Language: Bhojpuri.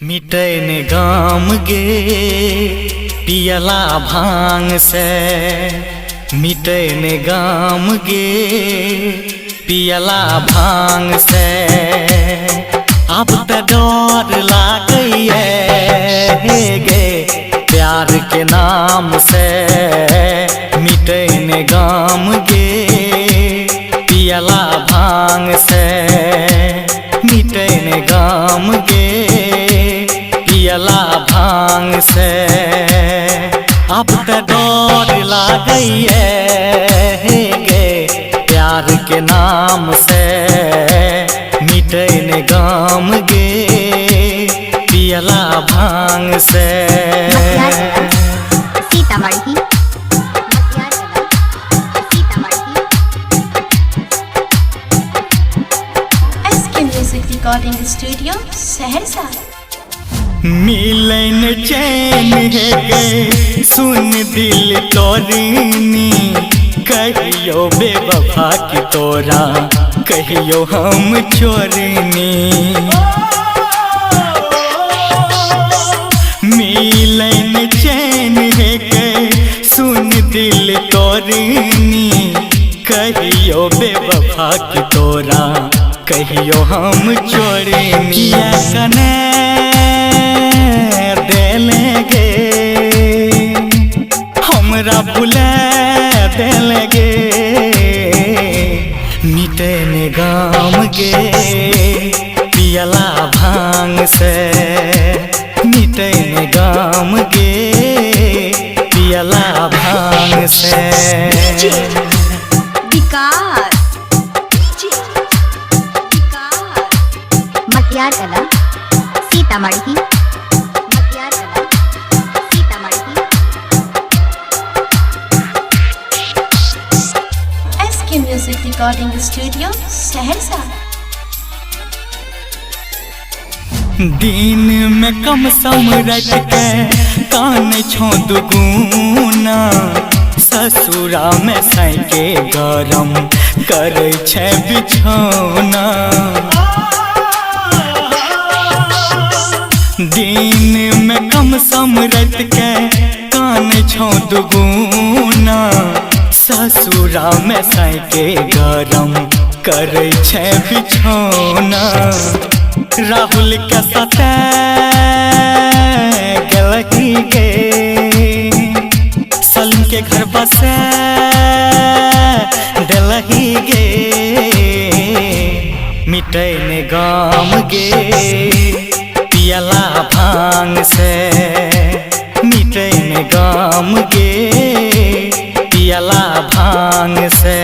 मिटैन गाम गे पियला भांग से, मिटैन गाम गे पियला भांग से। अब त डर लागैए गे प्यार के नाम से, मिटैन गाम गे पियला भांग से, मिटैन गाम गे पियला भांग से। अब त डर लागैए गे प्यार के नाम से, मिटैन गाम गे पियला भांग से। Sitamarhi SK music recording studio Saharsa. मिलन चैन है गे सुन दिल तोरीनी, कहियो बेवफा की तोरा कहियो हम चोरीनी। मिलन चैन है गे सुन दिल तोरीनी, कहियो बेवफा की तोरा कहियो हम चोरीनी। कने देलेगे हमरा भुला देलेगे, मिटैन गाम गे पियला भांग से, मिटैन गाम गे पियला भांग से। मटियार कला सीतामढ़ी, मटियार कला Sitamarhi. SK music recording studio Saharsa. दिन में कम सम रट के कान छो दुगुना, ससुरा में सैके गरम करे छे बिछौना। दिन में कम सम रट के कान छो दुगुना, ससुरा में सैके गरम करे छे बिछौना। राहुल के सते गलही गे सलीम के घर बसे दिलही गे, मिटैन गाम गे पियला भांग से, मिटैन गाम गे पियला भांग से।